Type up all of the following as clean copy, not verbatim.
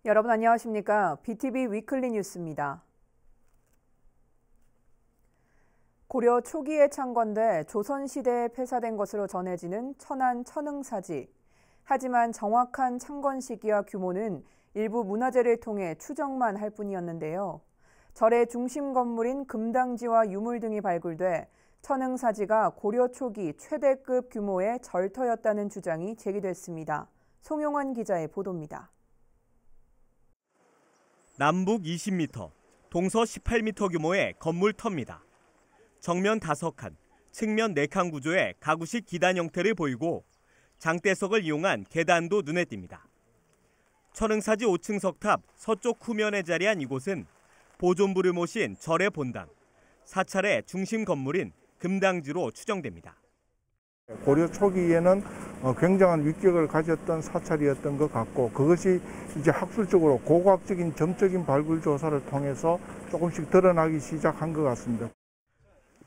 여러분 안녕하십니까? BTV 위클리 뉴스입니다. 고려 초기에 창건돼 조선시대에 폐사된 것으로 전해지는 천안 천흥사지. 하지만 정확한 창건 시기와 규모는 일부 문화재를 통해 추정만 할 뿐이었는데요. 절의 중심 건물인 금당지와 유물 등이 발굴돼 천흥사지가 고려 초기 최대급 규모의 절터였다는 주장이 제기됐습니다. 송용환 기자의 보도입니다. 남북 20m, 동서 18m 규모의 건물터입니다. 정면 5칸, 측면 4칸 구조의 가구식 기단 형태를 보이고 장대석을 이용한 계단도 눈에 띕니다. 천흥사지 5층 석탑 서쪽 후면에 자리한 이곳은 보존부를 모신 절의 본당, 사찰의 중심 건물인 금당지로 추정됩니다. 고려 초기에는 굉장한 위격을 가졌던 사찰이었던 것 같고, 그것이 이제 학술적으로 고고학적인 점적인 발굴 조사를 통해서 조금씩 드러나기 시작한 것 같습니다.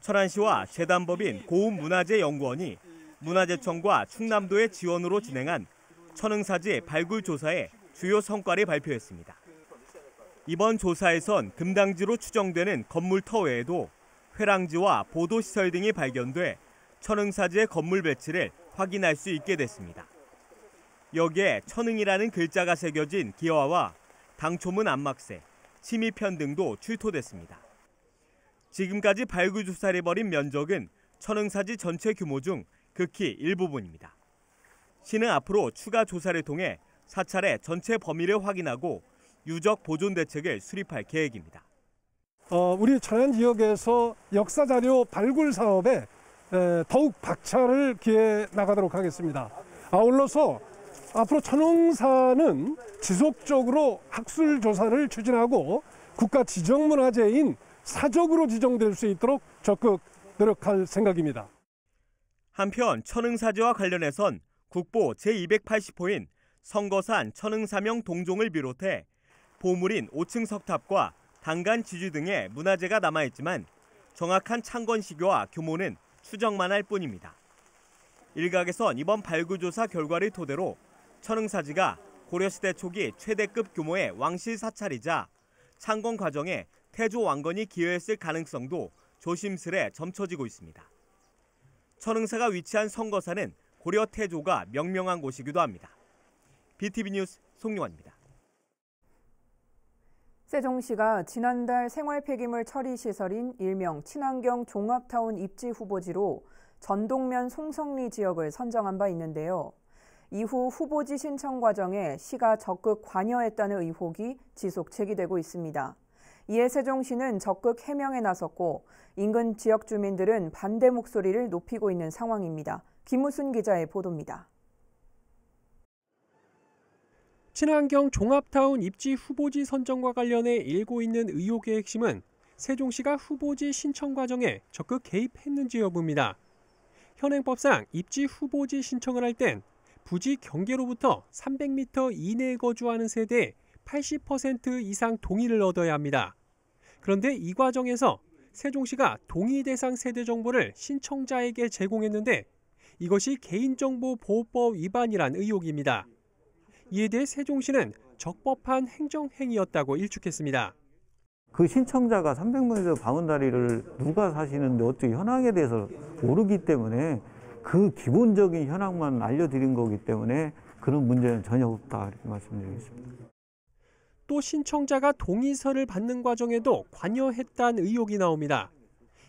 철안시와 재단법인 고운문화재연구원이 문화재청과 충남도의 지원으로 진행한 천흥사지 발굴 조사의 주요 성과를 발표했습니다. 이번 조사에선 금당지로 추정되는 건물터 외에도 회랑지와 보도시설 등이 발견돼 천흥사지의 건물 배치를 확인할 수 있게 됐습니다. 여기에 천흥이라는 글자가 새겨진 기와와 당초문 안막새, 침입편 등도 출토됐습니다. 지금까지 발굴 조사를 벌인 면적은 천흥사지 전체 규모 중 극히 일부분입니다. 시는 앞으로 추가 조사를 통해 사찰의 전체 범위를 확인하고 유적 보존 대책을 수립할 계획입니다. 우리 천안 지역에서 역사자료 발굴 사업에 더욱 박차를 기해 나가도록 하겠습니다. 아울러서 앞으로 천흥사는 지속적으로 학술 조사를 추진하고 국가 지정문화재인 사적으로 지정될 수 있도록 적극 노력할 생각입니다. 한편 천흥사지와 관련해선 국보 제280호인 성거산 천흥사명 동종을 비롯해 보물인 5층 석탑과 단간 지주 등의 문화재가 남아있지만 정확한 창건 시기와 규모는 추정만 할 뿐입니다. 일각에선 이번 발굴조사 결과를 토대로 천흥사지가 고려시대 초기 최대급 규모의 왕실 사찰이자 창건 과정에 태조 왕건이 기여했을 가능성도 조심스레 점쳐지고 있습니다. 천흥사가 위치한 성거산은 고려 태조가 명명한 곳이기도 합니다. BTV 뉴스 송용환입니다. 세종시가 지난달 생활폐기물 처리 시설인 일명 친환경 종합타운 입지 후보지로 전동면 송성리 지역을 선정한 바 있는데요. 이후 후보지 신청 과정에 시가 적극 관여했다는 의혹이 지속 제기되고 있습니다. 이에 세종시는 적극 해명에 나섰고 인근 지역 주민들은 반대 목소리를 높이고 있는 상황입니다. 김우순 기자의 보도입니다. 친환경 종합타운 입지 후보지 선정과 관련해 일고 있는 의혹의 핵심은 세종시가 후보지 신청 과정에 적극 개입했는지 여부입니다. 현행법상 입지 후보지 신청을 할 땐 부지 경계로부터 300m 이내에 거주하는 세대의 80% 이상 동의를 얻어야 합니다. 그런데 이 과정에서 세종시가 동의 대상 세대 정보를 신청자에게 제공했는데 이것이 개인정보보호법 위반이란 의혹입니다. 이에 대해 세종시는 적법한 행정행위였다고 일축했습니다. 그 신청자가 300m 바운다리를 누가 사시는데 어떻게 현황에 대해서 모르기 때문에 그 기본적인 현황만 알려드린 거기 때문에 그런 문제는 전혀 없다 이렇게 말씀드리겠습니다. 또 신청자가 동의서를 받는 과정에도 관여했다는 의혹이 나옵니다.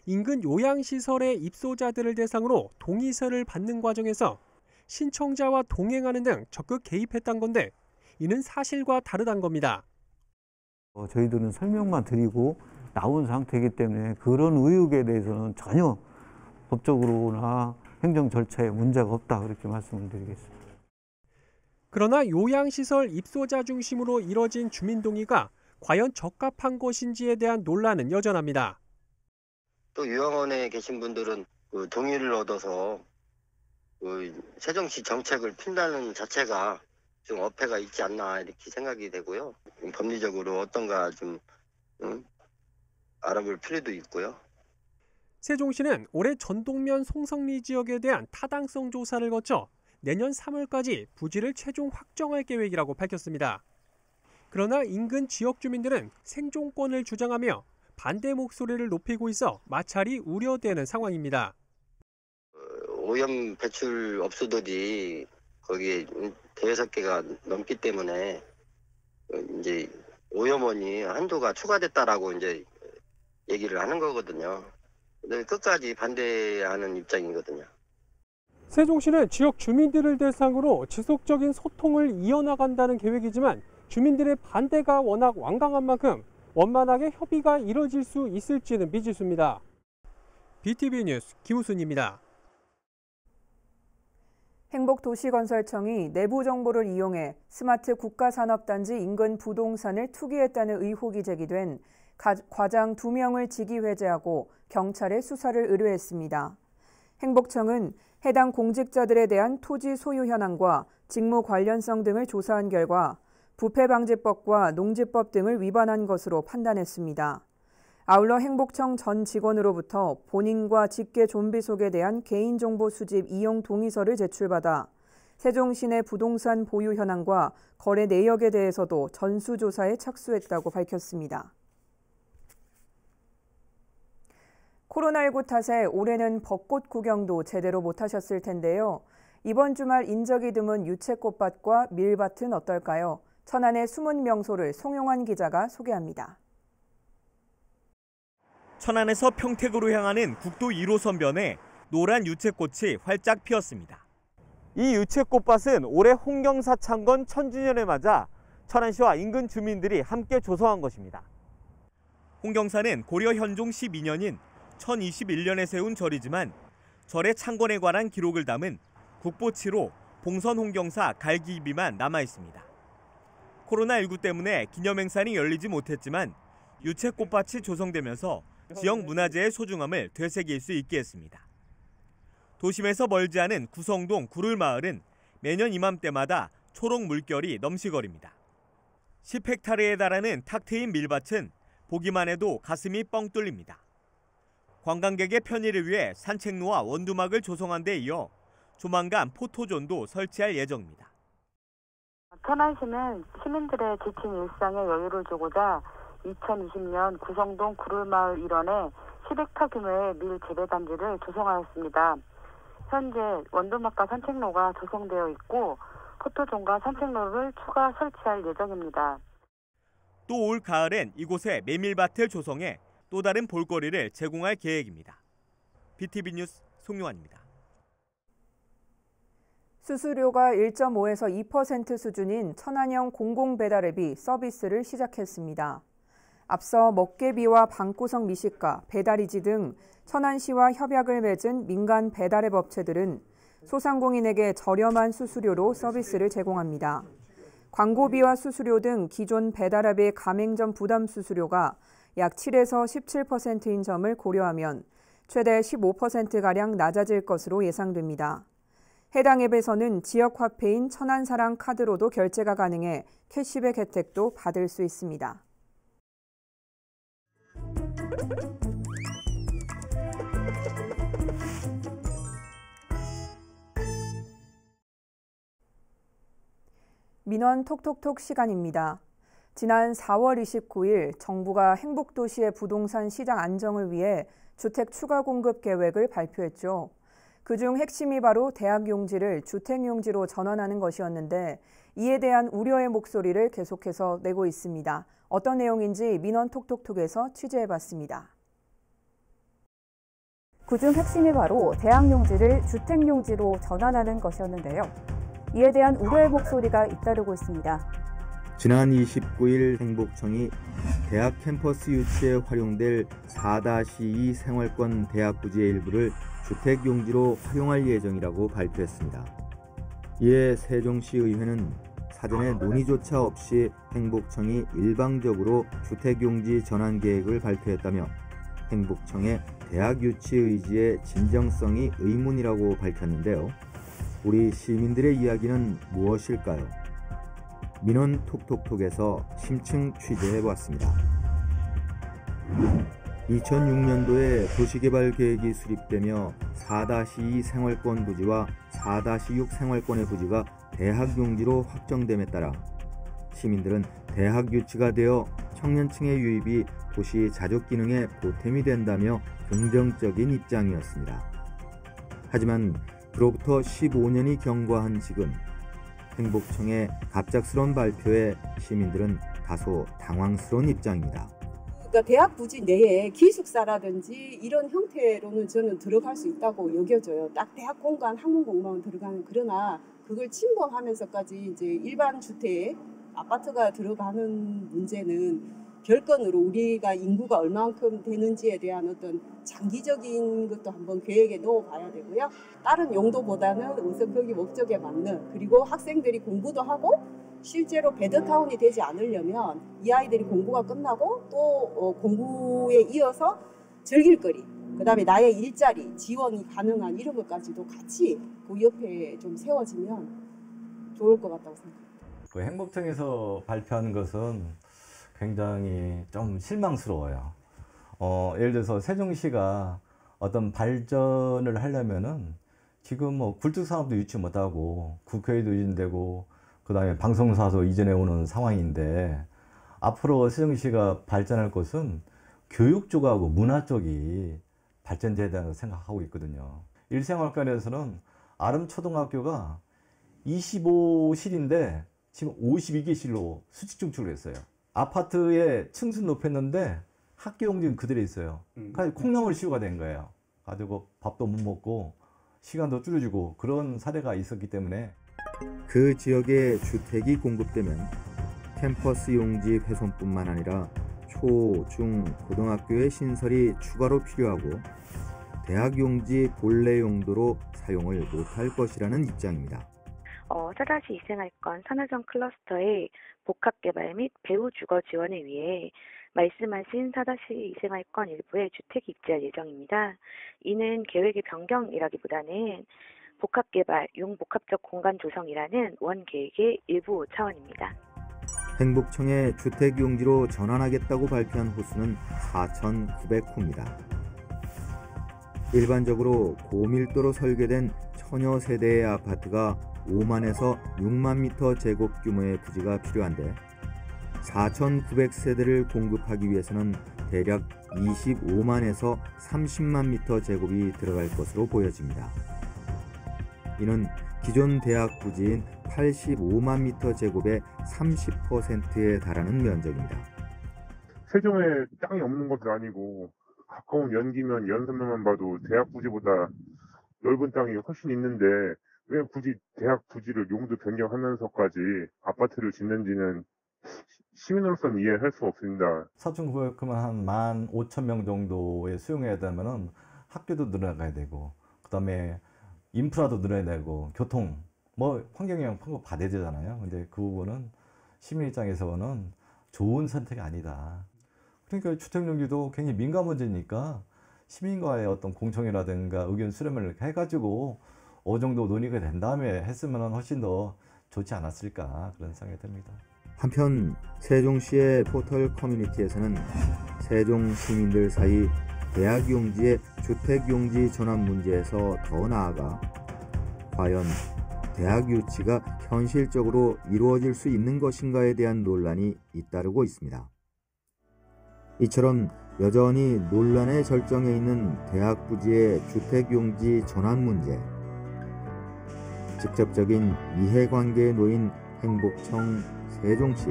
인근 요양시설의 입소자들을 대상으로 동의서를 받는 과정에서 신청자와 동행하는 등 적극 개입했던 건데 이는 사실과 다르다는 겁니다. 저희들은 설명만 드리고 나온 상태이기 때문에 그런 의혹에 대해서는 전혀 법적으로나 행정 절차에 문제가 없다 그렇게 말씀을 드리겠습니다. 그러나 요양시설 입소자 중심으로 이뤄진 주민동의가 과연 적합한 것인지에 대한 논란은 여전합니다. 또 요양원에 계신 분들은 그 동의를 얻어서 그 세종시 정책을 핀다는 자체가 좀 어폐가 있지 않나 이렇게 생각이 되고요. 법리적으로 어떤가 좀 알아볼 필요도 있고요. 세종시는 올해 전동면 송성리 지역에 대한 타당성 조사를 거쳐 내년 3월까지 부지를 최종 확정할 계획이라고 밝혔습니다. 그러나 인근 지역 주민들은 생존권을 주장하며 반대 목소리를 높이고 있어 마찰이 우려되는 상황입니다. 오염 배출 업소들이 거기에 대여섯 개가 넘기 때문에 이제 오염원이 한도가 추가됐다라고 이제 얘기를 하는 거거든요. 근데 끝까지 반대하는 입장이거든요. 세종시는 지역 주민들을 대상으로 지속적인 소통을 이어나간다는 계획이지만 주민들의 반대가 워낙 완강한 만큼 원만하게 협의가 이뤄질 수 있을지는 미지수입니다. BTV 뉴스 김우순입니다. 행복도시건설청이 내부 정보를 이용해 스마트 국가산업단지 인근 부동산을 투기했다는 의혹이 제기된 과장 2명을 직위해제하고 경찰에 수사를 의뢰했습니다. 행복청은 해당 공직자들에 대한 토지 소유 현황과 직무 관련성 등을 조사한 결과 부패방지법과 농지법 등을 위반한 것으로 판단했습니다. 아울러 행복청 전 직원으로부터 본인과 직계 좀비속에 대한 개인정보 수집 이용 동의서를 제출받아 세종시 내 부동산 보유 현황과 거래 내역에 대해서도 전수조사에 착수했다고 밝혔습니다. 코로나19 탓에 올해는 벚꽃 구경도 제대로 못하셨을 텐데요. 이번 주말 인적이 드문 유채꽃밭과 밀밭은 어떨까요? 천안의 숨은 명소를 송용환 기자가 소개합니다. 천안에서 평택으로 향하는 국도 1호선변에 노란 유채꽃이 활짝 피었습니다. 이 유채꽃밭은 올해 홍경사 창건 1000주년을 맞아 천안시와 인근 주민들이 함께 조성한 것입니다. 홍경사는 고려 현종 12년인 1021년에 세운 절이지만 절의 창건에 관한 기록을 담은 국보치로 봉선 홍경사 갈기비만 남아 있습니다. 코로나19 때문에 기념행사는 열리지 못했지만 유채꽃밭이 조성되면서 지역 문화재의 소중함을 되새길 수 있게 했습니다. 도심에서 멀지 않은 구성동 구를마을은 매년 이맘때마다 초록 물결이 넘실거립니다. 10헥타르에 달하는 탁 트인 밀밭은 보기만 해도 가슴이 뻥 뚫립니다. 관광객의 편의를 위해 산책로와 원두막을 조성한 데 이어 조만간 포토존도 설치할 예정입니다. 천안시는 시민들의 지친 일상에 여유를 주고자 2020년 구성동 구를마을 일원에 10헥타 규모의 밀 재배단지를 조성하였습니다. 현재 원두막과 산책로가 조성되어 있고 포토존과 산책로를 추가 설치할 예정입니다. 또 올 가을엔 이곳에 메밀밭을 조성해 또 다른 볼거리를 제공할 계획입니다. BTV 뉴스 송용환입니다. 수수료가 1.5에서 2% 수준인 천안형 공공배달앱이 서비스를 시작했습니다. 앞서 먹개비와 방구석 미식가, 배달이지 등 천안시와 협약을 맺은 민간 배달앱 업체들은 소상공인에게 저렴한 수수료로 서비스를 제공합니다. 광고비와 수수료 등 기존 배달앱의 가맹점 부담 수수료가 약 7에서 17%인 점을 고려하면 최대 15%가량 낮아질 것으로 예상됩니다. 해당 앱에서는 지역 화폐인 천안사랑 카드로도 결제가 가능해 캐시백 혜택도 받을 수 있습니다. 민원 톡톡톡 시간입니다. 지난 4월 29일 정부가 행복도시의 부동산 시장 안정을 위해 주택 추가 공급 계획을 발표했죠. 그중 핵심이 바로 대학 용지를 주택 용지로 전환하는 것이었는데 이에 대한 우려의 목소리를 계속해서 내고 있습니다. 어떤 내용인지 민원 톡톡톡에서 취재해봤습니다. 그중 핵심이 바로 대학 용지를 주택 용지로 전환하는 것이었는데요. 이에 대한 우려의 목소리가 잇따르고 있습니다. 지난 29일 행복청이 대학 캠퍼스 유치에 활용될 4-2 생활권 대학 부지의 일부를 주택 용지로 활용할 예정이라고 발표했습니다. 이에 세종시의회는 사전에 논의조차 없이 행복청이 일방적으로 주택 용지 전환 계획을 발표했다며 행복청의 대학 유치 의지의 진정성이 의문이라고 밝혔는데요. 우리 시민들의 이야기는 무엇일까요? 민원 톡톡톡에서 심층 취재해보았습니다. 2006년도에 도시개발 계획이 수립되며 4-2 생활권 부지와 4-6 생활권의 부지가 대학 용지로 확정됨에 따라 시민들은 대학 유치가 되어 청년층의 유입이 도시 자족 기능에 보탬이 된다며 긍정적인 입장이었습니다. 하지만 그로부터 15년이 경과한 지금 행복청의 갑작스러운 발표에 시민들은 다소 당황스러운 입장입니다. 그러니까 대학 부지 내에 기숙사라든지 이런 형태로는 저는 들어갈 수 있다고 여겨져요. 딱 대학 공간, 학문 공간은 들어가는. 그러나 그걸 침범하면서까지 이제 일반 주택, 아파트가 들어가는 문제는 별건으로 우리가 인구가 얼마만큼 되는지에 대한 어떤 장기적인 것도 한번 계획에 넣어봐야 되고요. 다른 용도보다는 우선 거기 목적에 맞는, 그리고 학생들이 공부도 하고 실제로 배드타운이 되지 않으려면 이 아이들이 공부가 끝나고 또 공부에 이어서 즐길 거리, 그다음에 나의 일자리, 지원이 가능한 이런 것까지도 같이 그 옆에 좀 세워지면 좋을 것 같다고 생각합니다. 그 행복청에서 발표한 것은 굉장히 좀 실망스러워요. 예를 들어서 세종시가 어떤 발전을 하려면은 지금 뭐 굴뚝산업도 유치 못하고 국회에도 이전되고 그다음에 방송사도 이전해 오는 상황인데 앞으로 세종시가 발전할 것은 교육 쪽하고 문화 쪽이 발전돼야 된다고 생각하고 있거든요. 일생활관에서는 아름초등학교가 25실인데 지금 52개실로 수직 증축을 했어요. 아파트에 층수 높였는데 학교 용지는 그대로 있어요. 콩나물 시효가 된 거예요. 가지고 밥도 못 먹고 시간도 줄여주고 그런 사례가 있었기 때문에 그 지역에 주택이 공급되면 캠퍼스 용지 훼손뿐만 아니라 초, 중, 고등학교의 신설이 추가로 필요하고 대학 용지 본래 용도로 사용을 못할 것이라는 입장입니다. 4-2 생활권 산하정 클러스터의 복합개발 및 배후 주거 지원을 위해 말씀하신 4-2 생활권 일부에 주택이 입주할 예정입니다. 이는 계획의 변경이라기보다는 복합개발, 융복합적 공간 조성이라는 원계획의 일부 차원입니다. 행복청의 주택용지로 전환하겠다고 발표한 호수는 4,900호입니다. 일반적으로 고밀도로 설계된 천여 세대의 아파트가 5만에서 6만 미터 제곱 규모의 부지가 필요한데 4,900세대를 공급하기 위해서는 대략 25만에서 30만 미터 제곱이 들어갈 것으로 보여집니다. 이는 기존 대학 부지인 85만 미터 제곱의 30%에 달하는 면적입니다. 세종에 땅이 없는 것도 아니고 가까운 연기면 연서면만 봐도 대학 부지보다 넓은 땅이 훨씬 있는데 왜 굳이 대학 부지를 용도 변경하면서까지 아파트를 짓는지는 시민으로서는 이해할 수 없습니다. 4,900면 한 15,000명 정도의 수용해야 되면은 학교도 늘어나야 되고 그다음에 인프라도 늘어야 되고 교통 뭐 환경영향 받아야 되잖아요. 근데 그 부분은 시민 입장에서는 좋은 선택이 아니다. 그러니까 주택용지도 굉장히 민감 문제니까 시민과의 어떤 공청회라든가 의견 수렴을 해가지고 어느 정도 논의가 된 다음에 했으면 훨씬 더 좋지 않았을까 그런 생각이 듭니다. 한편 세종시의 포털 커뮤니티에서는 세종 시민들 사이 대학 용지의 주택 용지 전환 문제에서 더 나아가 과연 대학 유치가 현실적으로 이루어질 수 있는 것인가에 대한 논란이 잇따르고 있습니다. 이처럼 여전히 논란의 절정에 있는 대학 부지의 주택 용지 전환 문제, 직접적인 이해관계에 놓인 행복청, 세종시,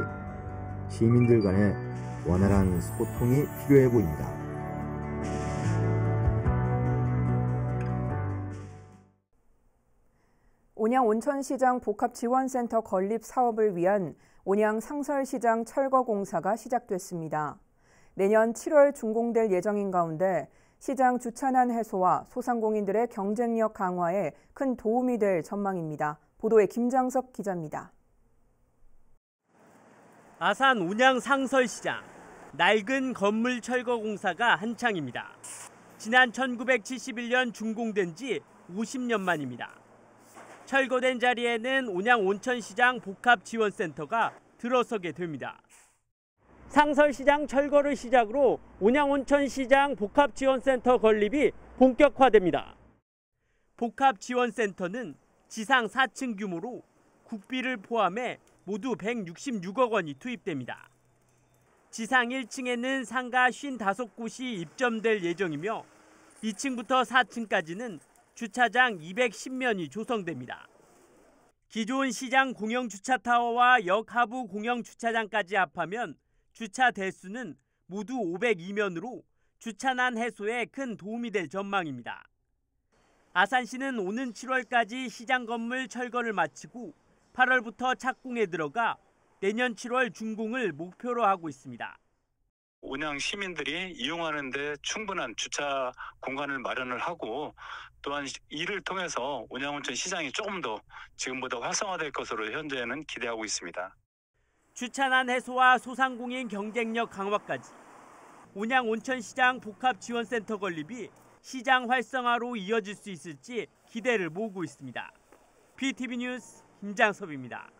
시민들 간의 원활한 소통이 필요해 보입니다. 온양 온천시장 복합지원센터 건립 사업을 위한 온양 상설시장 철거 공사가 시작됐습니다. 내년 7월 준공될 예정인 가운데 시장 주차난 해소와 소상공인들의 경쟁력 강화에 큰 도움이 될 전망입니다. 보도에 김장석 기자입니다. 아산 온양 상설시장, 낡은 건물 철거 공사가 한창입니다. 지난 1971년 준공된 지 50년 만입니다. 철거된 자리에는 온양 온천시장 복합지원센터가 들어서게 됩니다. 상설시장 철거를 시작으로 온양 온천시장 복합지원센터 건립이 본격화됩니다. 복합지원센터는 지상 4층 규모로 국비를 포함해 모두 166억 원이 투입됩니다. 지상 1층에는 상가 55곳이 입점될 예정이며 2층부터 4층까지는 주차장 210면이 조성됩니다. 기존 시장 공영 주차타워와 역 하부 공영 주차장까지 합하면 주차 대수는 모두 502면으로 주차난 해소에 큰 도움이 될 전망입니다. 아산시는 오는 7월까지 시장 건물 철거를 마치고 8월부터 착공에 들어가 내년 7월 준공을 목표로 하고 있습니다. 온양 시민들이 이용하는 데 충분한 주차 공간을 마련을 하고 또한 이를 통해서 온양온천 시장이 조금 더 지금보다 활성화될 것으로 현재는 기대하고 있습니다. 주차난 해소와 소상공인 경쟁력 강화까지 온양온천시장 복합지원센터 건립이 시장 활성화로 이어질 수 있을지 기대를 모으고 있습니다. PTV 뉴스 김장섭입니다.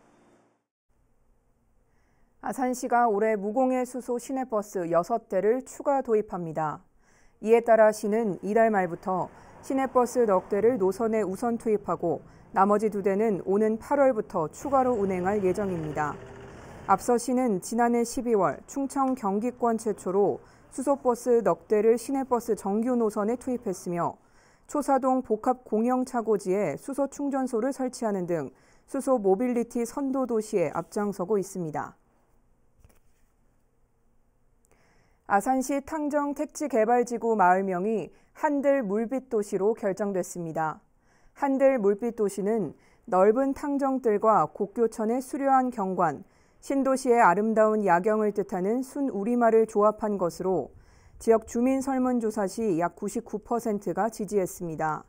아산시가 올해 무공해 수소 시내버스 6대를 추가 도입합니다. 이에 따라 시는 이달 말부터 시내버스 넉 대를 노선에 우선 투입하고 나머지 2대는 오는 8월부터 추가로 운행할 예정입니다. 앞서 시는 지난해 12월 충청 경기권 최초로 수소버스 넉 대를 시내버스 정규 노선에 투입했으며 초사동 복합 공영차고지에 수소 충전소를 설치하는 등 수소 모빌리티 선도 도시에 앞장서고 있습니다. 아산시 탕정 택지개발지구 마을명이 한들 물빛도시로 결정됐습니다. 한들 물빛도시는 넓은 탕정들과 곡교천의 수려한 경관, 신도시의 아름다운 야경을 뜻하는 순우리말을 조합한 것으로 지역 주민 설문조사 시 약 99%가 지지했습니다.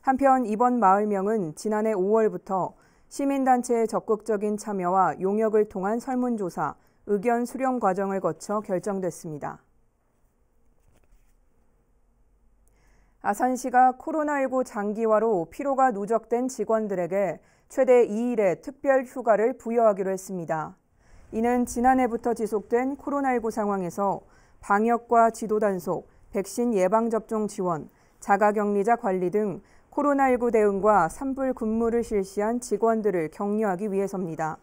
한편 이번 마을명은 지난해 5월부터 시민단체의 적극적인 참여와 용역을 통한 설문조사, 의견 수렴 과정을 거쳐 결정됐습니다. 아산시가 코로나19 장기화로 피로가 누적된 직원들에게 최대 2일의 특별 휴가를 부여하기로 했습니다. 이는 지난해부터 지속된 코로나19 상황에서 방역과 지도 단속, 백신 예방접종 지원, 자가격리자 관리 등 코로나19 대응과 산불 근무를 실시한 직원들을 격려하기 위해서입니다.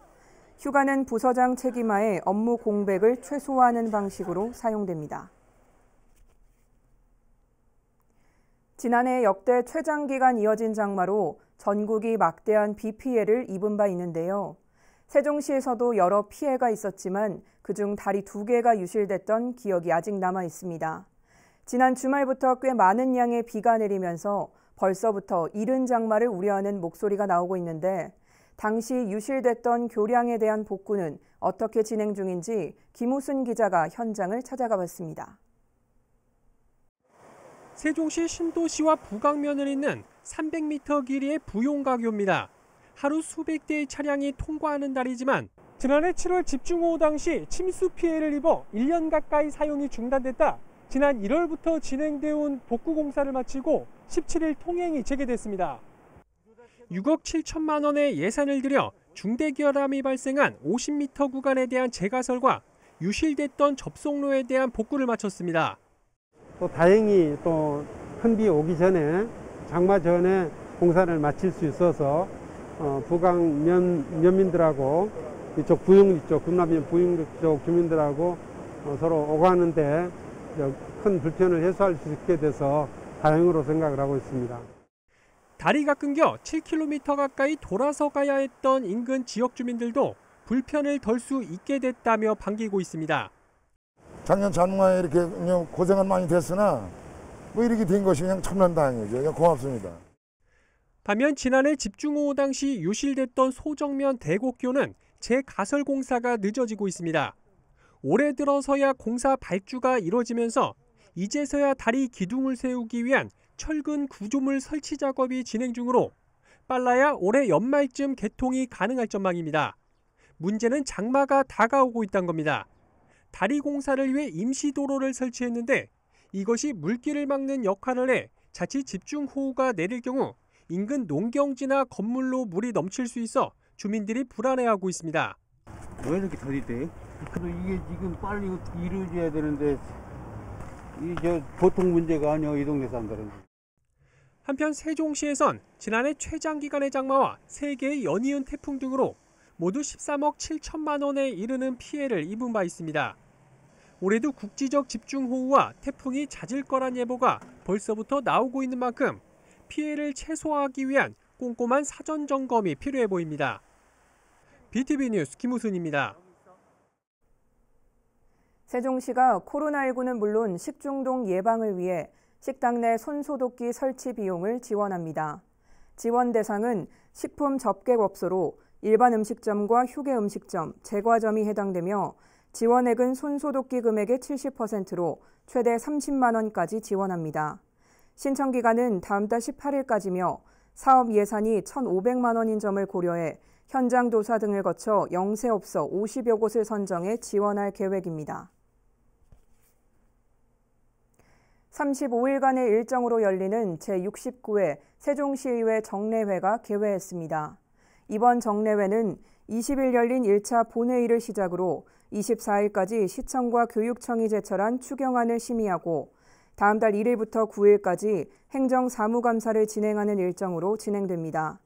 휴가는 부서장 책임하에 업무 공백을 최소화하는 방식으로 사용됩니다. 지난해 역대 최장기간 이어진 장마로 전국이 막대한 비 피해를 입은 바 있는데요. 세종시에서도 여러 피해가 있었지만 그중 다리 2개가 유실됐던 기억이 아직 남아 있습니다. 지난 주말부터 꽤 많은 양의 비가 내리면서 벌써부터 이른 장마를 우려하는 목소리가 나오고 있는데 당시 유실됐던 교량에 대한 복구는 어떻게 진행 중인지 김우순 기자가 현장을 찾아가 봤습니다. 세종시 신도시와 북악면을 잇는 300m 길이의 부용가교입니다. 하루 수백 대의 차량이 통과하는 다리지만 지난해 7월 집중호우 당시 침수 피해를 입어 1년 가까이 사용이 중단됐다 지난 1월부터 진행되어 온 복구 공사를 마치고 17일 통행이 재개됐습니다. 6억 7천만 원의 예산을 들여 중대결함이 발생한 50m 구간에 대한 재가설과 유실됐던 접속로에 대한 복구를 마쳤습니다. 또 다행히 또 큰 비 오기 전에 장마 전에 공사를 마칠 수 있어서 북악면민들하고 이쪽 부영 쪽 금남면 부영 쪽 주민들하고 서로 오가는데 큰 불편을 해소할 수 있게 돼서 다행으로 생각을 하고 있습니다. 다리가 끊겨 7km 가까이 돌아서 가야 했던 인근 지역 주민들도 불편을 덜 수 있게 됐다며 반기고 있습니다. 작년 장마에 이렇게 고생은 많이 됐으나 뭐 이렇게 된 것이 그냥 천만다행이죠. 그냥 고맙습니다. 반면 지난해 집중호우 당시 유실됐던 소정면 대곡교는 재가설 공사가 늦어지고 있습니다. 올해 들어서야 공사 발주가 이뤄지면서 이제서야 다리 기둥을 세우기 위한 철근 구조물 설치 작업이 진행 중으로 빨라야 올해 연말쯤 개통이 가능할 전망입니다. 문제는 장마가 다가오고 있다는 겁니다. 다리 공사를 위해 임시도로를 설치했는데 이것이 물길을 막는 역할을 해 자칫 집중호우가 내릴 경우 인근 농경지나 건물로 물이 넘칠 수 있어 주민들이 불안해하고 있습니다. 왜 이렇게 더디대? 그래도 이게 지금 빨리 이루어져야 되는데 이게 보통 문제가 아니야 이 동네 사람들은. 한편 세종시에선 지난해 최장기간의 장마와 3개의 연이은 태풍 등으로 모두 13억 7천만 원에 이르는 피해를 입은 바 있습니다. 올해도 국지적 집중호우와 태풍이 잦을 거란 예보가 벌써부터 나오고 있는 만큼 피해를 최소화하기 위한 꼼꼼한 사전 점검이 필요해 보입니다. BTV 뉴스 김우순입니다. 세종시가 코로나19는 물론 식중독 예방을 위해 식당 내 손소독기 설치 비용을 지원합니다. 지원 대상은 식품 접객업소로 일반 음식점과 휴게 음식점, 제과점이 해당되며 지원액은 손소독기 금액의 70%로 최대 30만 원까지 지원합니다. 신청 기간은 다음 달 18일까지며 사업 예산이 1,500만 원인 점을 고려해 현장 조사 등을 거쳐 영세업소 50여 곳을 선정해 지원할 계획입니다. 35일간의 일정으로 열리는 제69회 세종시의회 정례회가 개회했습니다. 이번 정례회는 20일 열린 1차 본회의를 시작으로 24일까지 시청과 교육청이 제출한 추경안을 심의하고 다음 달 1일부터 9일까지 행정사무감사를 진행하는 일정으로 진행됩니다.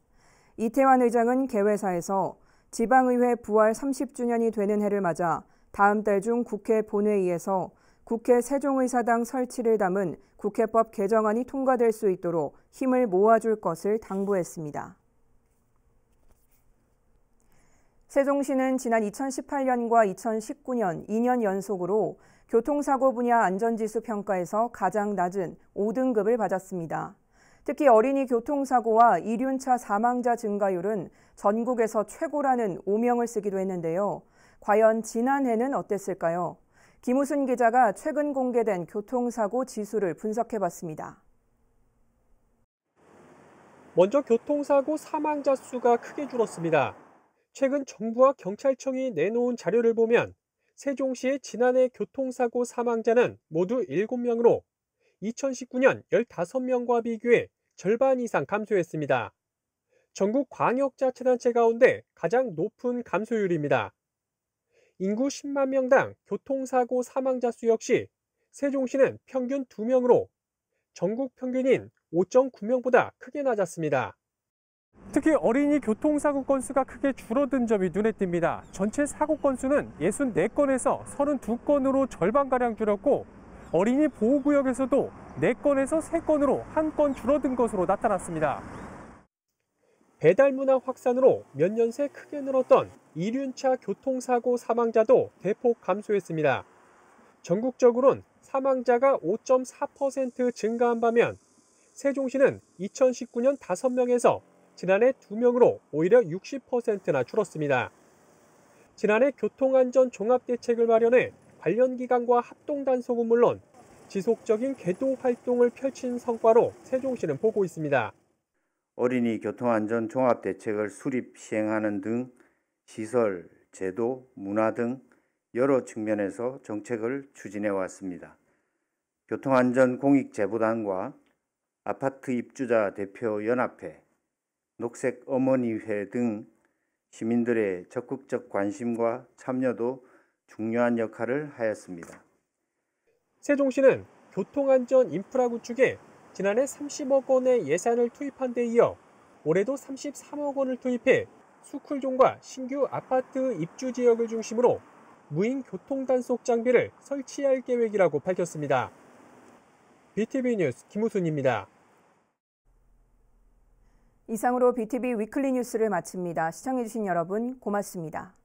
이태환 의장은 개회사에서 지방의회 부활 30주년이 되는 해를 맞아 다음 달 중 국회 본회의에서 국회 세종의사당 설치를 담은 국회법 개정안이 통과될 수 있도록 힘을 모아줄 것을 당부했습니다. 세종시는 지난 2018년과 2019년 2년 연속으로 교통사고 분야 안전지수 평가에서 가장 낮은 5등급을 받았습니다. 특히 어린이 교통사고와 이륜차 사망자 증가율은 전국에서 최고라는 오명을 쓰기도 했는데요. 과연 지난해는 어땠을까요? 김우순 기자가 최근 공개된 교통사고 지수를 분석해봤습니다. 먼저 교통사고 사망자 수가 크게 줄었습니다. 최근 정부와 경찰청이 내놓은 자료를 보면 세종시의 지난해 교통사고 사망자는 모두 7명으로 2019년 15명과 비교해 절반 이상 감소했습니다. 전국 광역자치단체 가운데 가장 높은 감소율입니다. 인구 10만 명당 교통사고 사망자 수 역시 세종시는 평균 2명으로 전국 평균인 5.9명보다 크게 낮았습니다. 특히 어린이 교통사고 건수가 크게 줄어든 점이 눈에 띕니다. 전체 사고 건수는 64건에서 32건으로 절반가량 줄었고 어린이 보호구역에서도 4건에서 3건으로 1건 줄어든 것으로 나타났습니다. 배달 문화 확산으로 몇 년 새 크게 늘었던 이륜차 교통사고 사망자도 대폭 감소했습니다. 전국적으로는 사망자가 5.4% 증가한 반면 세종시는 2019년 5명에서 지난해 2명으로 오히려 60%나 줄었습니다. 지난해 교통안전 종합대책을 마련해 관련 기관과 합동단속은 물론 지속적인 계도 활동을 펼친 성과로 세종시는 보고 있습니다. 어린이 교통안전 종합대책을 수립 시행하는 등 시설, 제도, 문화 등 여러 측면에서 정책을 추진해 왔습니다. 교통안전공익제보단과 아파트 입주자 대표 연합회, 녹색 어머니회 등 시민들의 적극적 관심과 참여도 중요한 역할을 하였습니다. 세종시는 교통안전 인프라 구축에 지난해 30억 원의 예산을 투입한 데 이어 올해도 33억 원을 투입해 스쿨존과 신규 아파트 입주 지역을 중심으로 무인 교통단속 장비를 설치할 계획이라고 밝혔습니다. BTV 뉴스 김우순입니다. 이상으로 BTV 위클리 뉴스를 마칩니다. 시청해주신 여러분 고맙습니다.